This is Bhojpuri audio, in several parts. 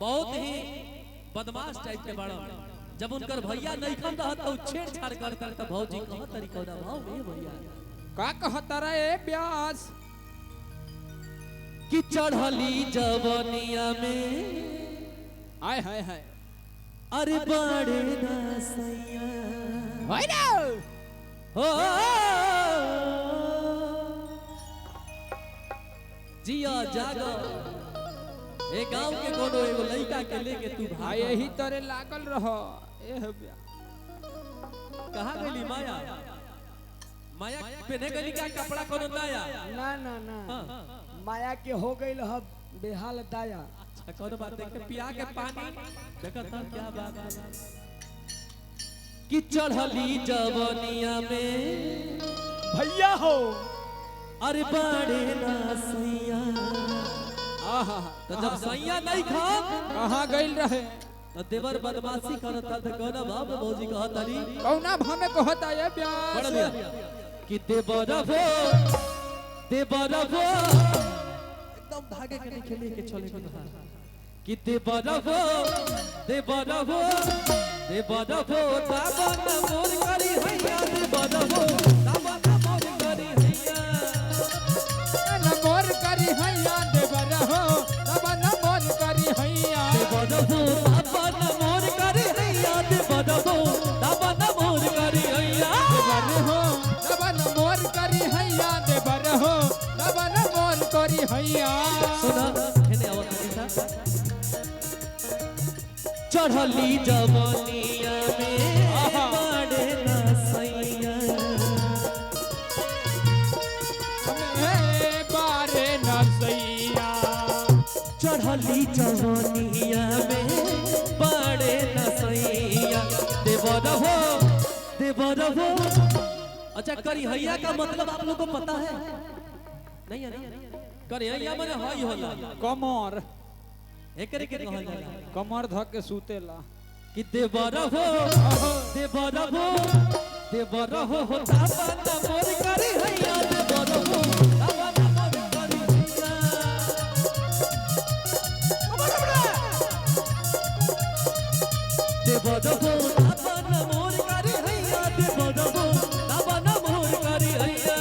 बहुत ही बदमाश टाइप के बड़ा। जब उनकर भैया नहीं खन रहत तो छेड़छाड़ करता तो भौजी कह तरीका दा भाव ए भैया का कहता रे ब्यास कि चढ़ली जवनिया में आय हाय हाय अरे बड़े नसैया होय ना हो जिया जागा ए गांव के कोनो एगो लड़का के लेके तू भाई यही तोरे लागल रहो ए ब्या कहां गली माया माया पहने गली का कपड़ा कोनो नया ना ना ना माया के हो गइल ह बेहाल दाया। अच्छा कोनो बात देख के पिया के पानी देखत था क्या बात है कि चढ़ली जवनिया में भैया हो अरे बड़े नसैया आहा तो जब सैया नहीं खा कहां गइल रहे तो देवर बदमाशी करता था कोना बाप भौजी कहतरी कौना भाव में कहता ये बड़ ब्यास दिया कि देवर वो एकदम धागे के नहीं खेले के चले के कहा कि देवर वो दावन मोर करी हैया देवर वो दावन मोर करी हैया न मोर करी हैया देवर हो तब न मोर करी हैया देवर वो दावन मोर करी हैया देवर वो दावन मोर करी हैया देवर हो तब न मोर करी हैया देवर हो तब न मोर करी हैया सुना हेने आवत किसा चढ़ली जवनिया में बड़े नसैया हमें बारे नसैया चढ़ली जवनिया में बड़े नसैया देवर हो अच्छा करिहैया का मतलब आप लोग को पता है नहीं है ना करिहैया माने हई होला कमर एकरे के कहल जाला कमर ध के सूतेला कि देवर हो तापन मोर करी हैया देवर हो तापन मोर करी हैया देवर हो तापन मोर करी हैया देवर हो तापन मोर करी हैया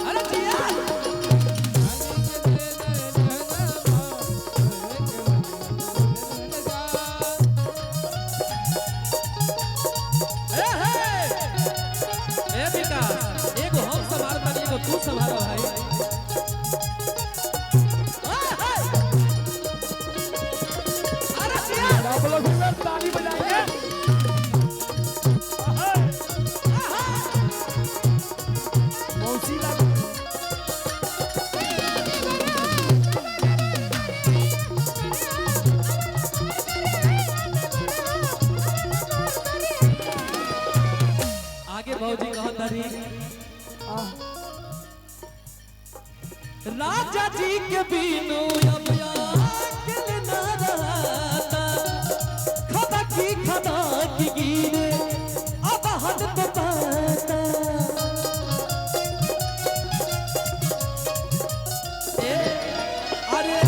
अरे जिया ए विकास एगो हम संभाल पानी एगो तू संभाल भाई अरे जिया आप लोग भी ताली बजाइए। मौसी लाग आगे भौजी कहत हरी राजा जी के बीनू अब अकेले न रहता खदा की गिरे अब हद तो पाता अरे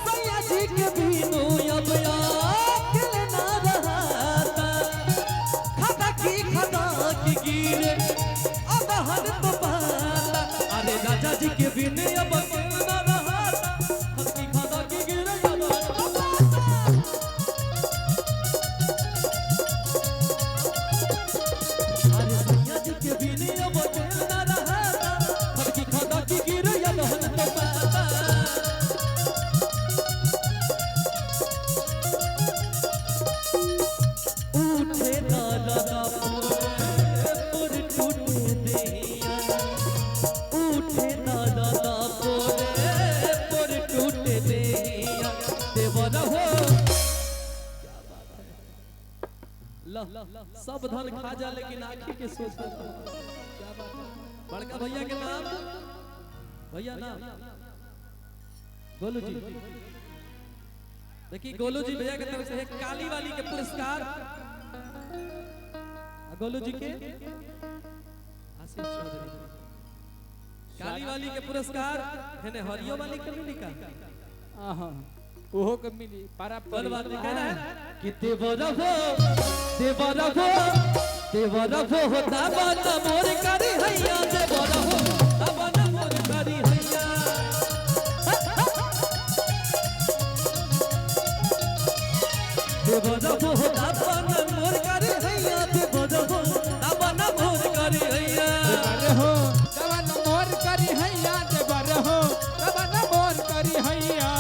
सैया जी के बीनू अब अकेले न रहता खदा की गिरे अब हद तो पाता अरे राजा जी के बिन अब अकेले न रहता खदा की गिरे अब हद तो पाता अरे सैया जी के बिन अब अकेले न रहता खदा की गिरे अब हद तो पाता उठे दादा पुर टूटे देहिया उठे दादा पुर टूटे देहिया देवर हो क्या बात है सब धन खा जा लेकिन आखी के सोच क्या बात है बड़का भैया के नाम भैया नाम गोलू जी देखिए गोलू जी भैया की तरफ से काली वाली के पुरस्कार गोलू जी के आशीष चौधरी काली वाली के पुरस्कार है हरियो वाली के मिली का आहा ओहो के मिली पारा बल बात नहीं कहना है कि देवरभो होता बना मोर करी हैया देवरभो बना मोर करी हैया देवरभो होता बना मोर करी हैया देवरभो बना मोर करी हैया हो तवन मोर करी हैया देवर हो तवन मोर करी हैया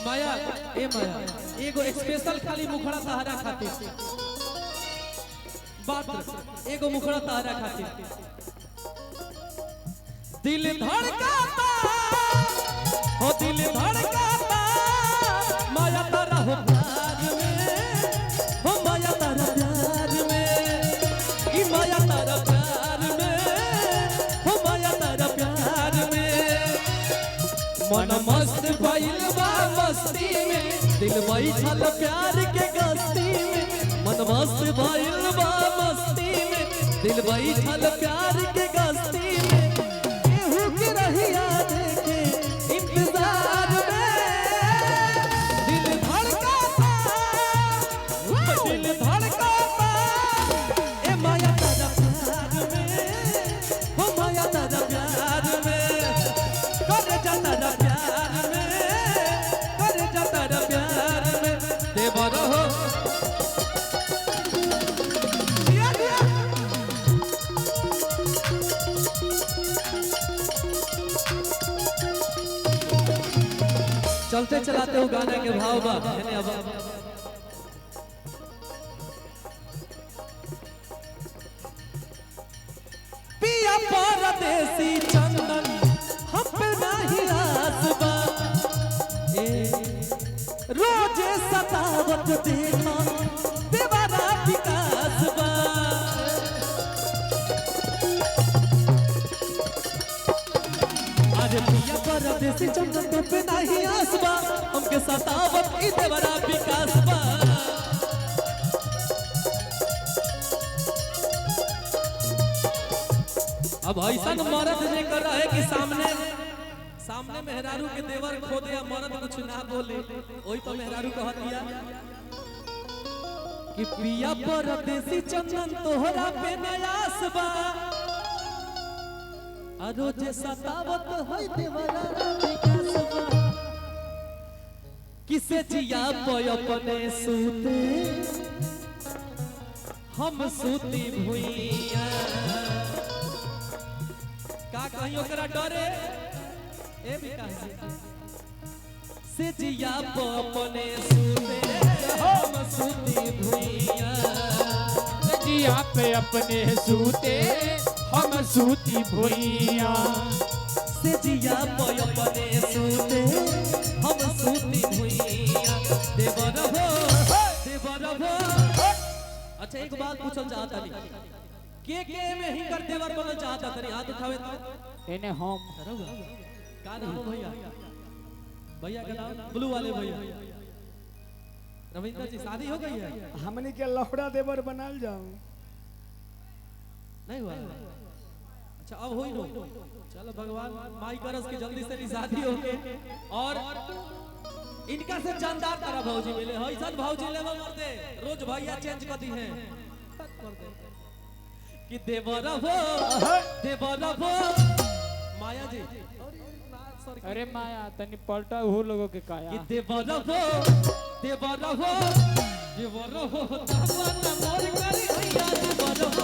माया ए माया एगो स्पेशल खाली मुखड़ा सहारा खातिर बात एगो मुखड़ा सहारा खातिर दिल धड़काता हो दिल धड़काता माया तारा हो प्यार में हो माया तारा प्यार में ई माया तारा प्यार में हो माया तारा प्यार में मन मस्त भइल बा मस्ती में दिल बैठल प्यार के गस्ती में मन मस्त भइल बा मस्ती में दिल बैठल प्यार के गस्ती में केहू के रहिया देखे इंतजार में दिल धड़काता ए माया तारा प्यार में हो माया तारा प्यार में कर जाता प्यार में कर जाता प्यार में देवर हो चलते चलाते हो गाने के भाव बा पिया परदेसी चंदन हम पे नहीं आसबा रोजे सतावत देखा देवारा विकास बा अरे पिया परदेसी चंदन हम पे नहीं आसबा हमके सतावत ई देवारा विकास बा अब ऐसा मर्द ने कर रहा है कि सामने मेहरारू के देवर खो दे मर्द कुछ ना बोले वही तो मेहरारू कह दिया कि पिया परदेसी चंदन तोहरा पे नयास बा रोजे सतावत है देवरा विकास बा किसे जिया पे अपने सूते हम सूती भुइया का कहीं ओकरा डरे ए विकास से जिया पे अपने सूते हम सूती भुइया जिया पे अपने सूते हम सूती भुइया से जिया पे अपने सूते हम सूती भुइया देवर हो अच्छा एक बात पूछल चाहता नहीं के में ही कर देवर बनल चाहता तनी हाथ उठावे तो एने हम का नाम हो भैया भैया का नाम ब्लू वाले भैया रविंद्र जी शादी हो गई है हमनी के लौड़ा देवर बनाल जाऊं नहीं हुआ अच्छा अब होई नो चलो भगवान माई करस की जल्दी से शादी हो के और इनका से जानदार तरह भौजी मिले ऐसा भौजी लेवा मर दे रोज भैया चेंज कर दी है कि देवरा हो माया जी अरे माया तनी पलटा हो लोगों के काया कि देवरा हो तब न मोर करी हैया देवरा हो